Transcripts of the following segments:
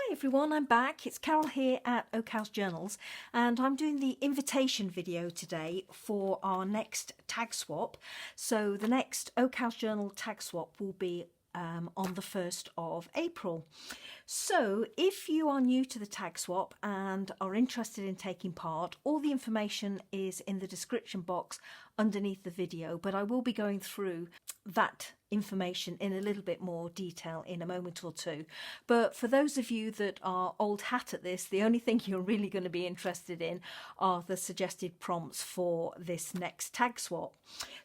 Hi everyone, I'm back. It's Carol here at OHJ Journals, and I'm doing the invitation video today for our next tag swap. So the next OHJ Journal tag swap will be on the 1st of April. So if you are new to the tag swap and are interested in taking part, all the information is in the description box underneath the video, but I will be going through that information in a little bit more detail in a moment or two. But for those of you that are old hat at this, the only thing you're really going to be interested in are the suggested prompts for this next tag swap.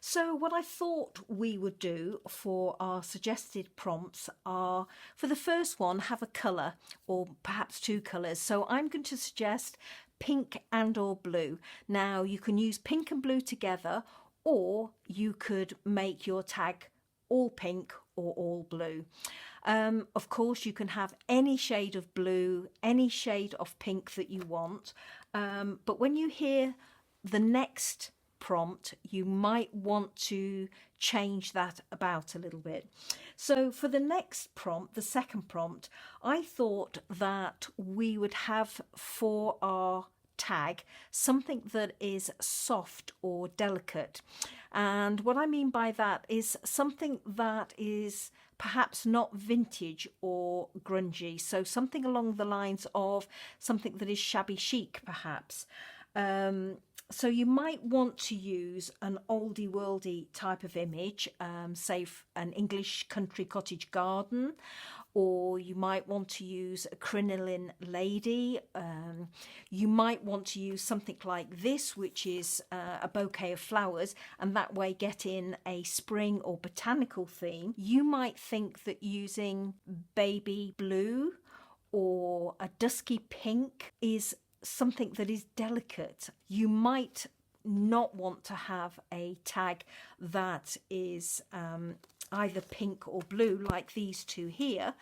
So what I thought we would do for our suggested prompts are, for the first one, have a colour or perhaps two colours. So I'm going to suggest pink and or blue. Now you can use pink and blue together, or you could make your tag all pink or all blue. Of course, you can have any shade of blue, any shade of pink that you want. But when you hear the next prompt, you might want to change that about a little bit. So for the next prompt, the second prompt, I thought that we would have for our tag something that is soft or delicate, and what I mean by that is something that is perhaps not vintage or grungy, so something along the lines of something that is shabby chic perhaps. So you might want to use an oldie worldy type of image, say an English country cottage garden, or you might want to use a crinoline lady. You might want to use something like this, which is a bouquet of flowers, and that way get in a spring or botanical theme. You might think that using baby blue or a dusky pink is something that is delicate. You might not want to have a tag that is either pink or blue like these two here,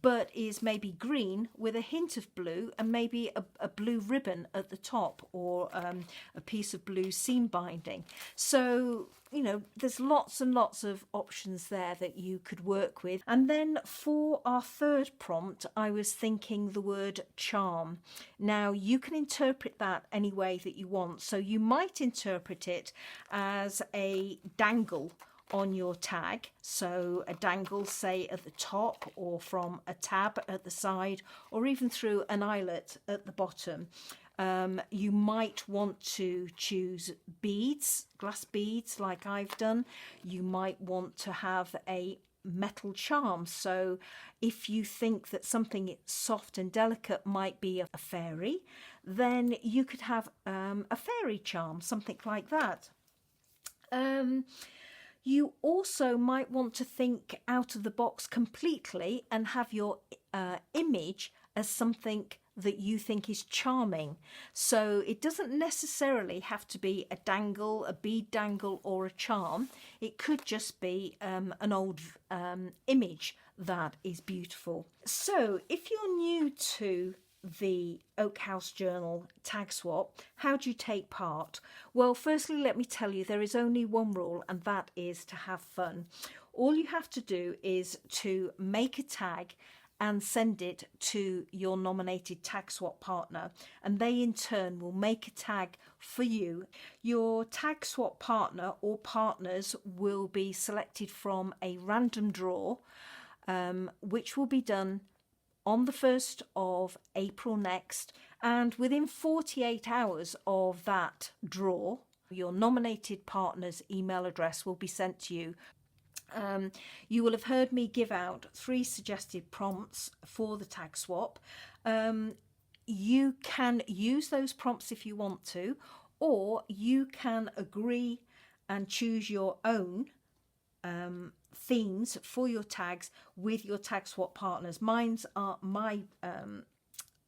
but is maybe green with a hint of blue and maybe a blue ribbon at the top, or a piece of blue seam binding. So, you know, there's lots and lots of options there that you could work with. And then for our third prompt, I was thinking the word charm. Now you can interpret that any way that you want. So you might interpret it as a dangle on your tag, so a dangle say at the top, or from a tab at the side, or even through an eyelet at the bottom. You might want to choose beads, glass beads like I've done. You might want to have a metal charm, so if you think that something soft and delicate might be a fairy, then you could have a fairy charm, something like that. You also might want to think out of the box completely and have your image as something that you think is charming. So it doesn't necessarily have to be a dangle, a bead dangle, or a charm. It could just be an old image that is beautiful. So if you're new to the OHJ Journal tag swap, how do you take part? Well, firstly, let me tell you, there is only one rule, and that is to have fun. All you have to do is to make a tag and send it to your nominated tag swap partner, and they in turn will make a tag for you. Your tag swap partner or partners will be selected from a random draw, which will be done on the 1st of April next, and within 48 hours of that draw, your nominated partner's email address will be sent to you. You will have heard me give out 3 suggested prompts for the tag swap. You can use those prompts if you want to, or you can agree and choose your own themes for your tags with your tag swap partners. My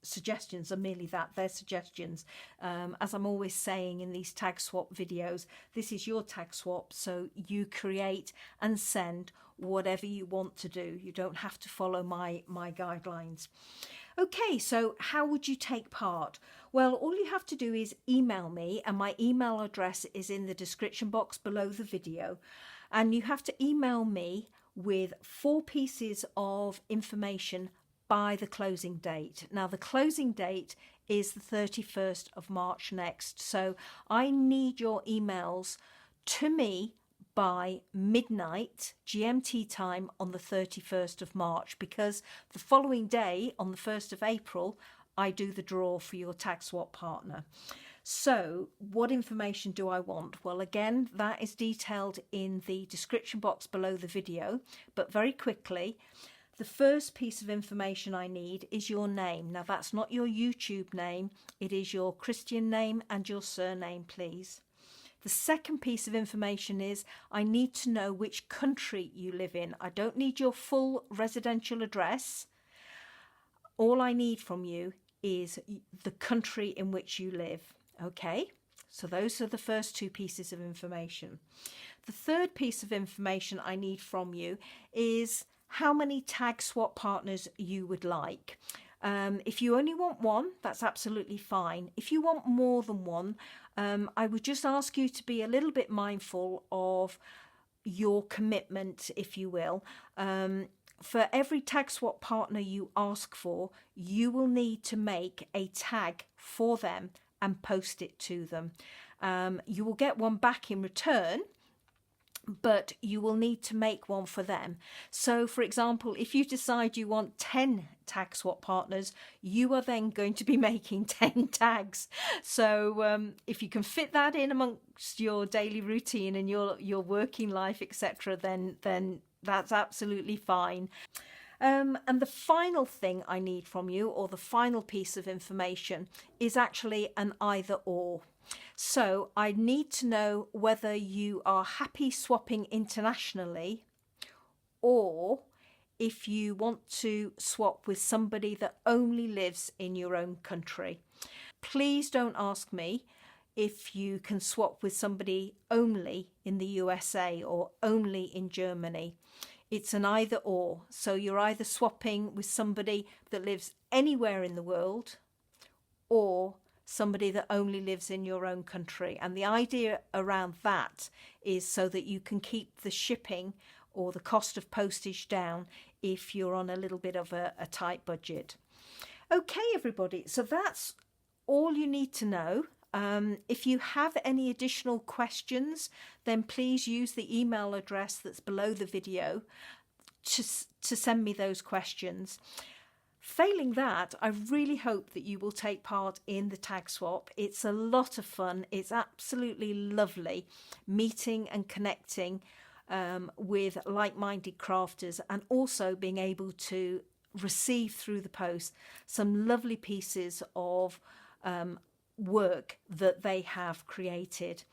suggestions are merely that, they're suggestions. As I'm always saying in these tag swap videos, this is your tag swap, so you create and send whatever you want to do. You don't have to follow my guidelines. Okay, so how would you take part? Well, all you have to do is email me, and my email address is in the description box below the video. And you have to email me with 4 pieces of information by the closing date. Now the closing date is the 31st of March next, so I need your emails to me by midnight GMT time on the 31st of March, because the following day on the 1st of April I do the draw for your tag swap partner. So what information do I want? Well, again, that is detailed in the description box below the video, but very quickly, the first piece of information I need is your name. Now that's not your YouTube name, it is your Christian name and your surname, please. The second piece of information is I need to know which country you live in. I don't need your full residential address. All I need from you is the country in which you live. Okay, so those are the first two pieces of information. The third piece of information I need from you is how many tag swap partners you would like. If you only want one, that's absolutely fine. If you want more than one, I would just ask you to be a little bit mindful of your commitment, if you will. For every tag swap partner you ask for, you will need to make a tag for them and post it to them. You will get one back in return, but you will need to make one for them. So for example, if you decide you want 10 tag swap partners, you are then going to be making 10 tags. So if you can fit that in amongst your daily routine and your working life, etc., then that's absolutely fine. And the final thing I need from you, or the final piece of information, is actually an either or. So I need to know whether you are happy swapping internationally, or if you want to swap with somebody that only lives in your own country. Please don't ask me if you can swap with somebody only in the USA or only in Germany. It's an either or. So you're either swapping with somebody that lives anywhere in the world or somebody that only lives in your own country. And the idea around that is so that you can keep the shipping or the cost of postage down if you're on a little bit of a tight budget. Okay, everybody, so that's all you need to know. If you have any additional questions, then please use the email address that's below the video to send me those questions. Failing that, I really hope that you will take part in the tag swap. It's a lot of fun. It's absolutely lovely meeting and connecting with like-minded crafters, and also being able to receive through the post some lovely pieces of work that they have created.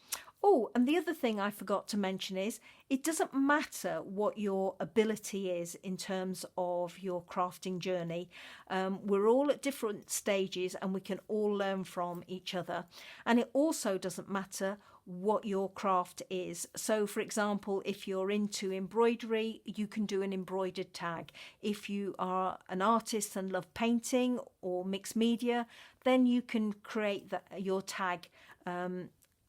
Oh, and the other thing I forgot to mention is it doesn't matter what your ability is in terms of your crafting journey. We're all at different stages and we can all learn from each other. And it also doesn't matter what your craft is. So for example, if you're into embroidery, you can do an embroidered tag. If you are an artist and love painting or mixed media, then you can create your tag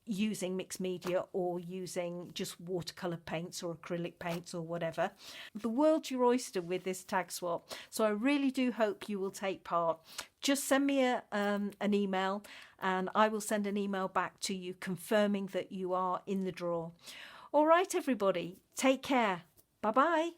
using mixed media or using just watercolor paints or acrylic paints or whatever. The world's your oyster with this tag swap, so I really do hope you will take part. Just send me an email and I will send an email back to you confirming that you are in the draw. All right, everybody, take care. Bye bye.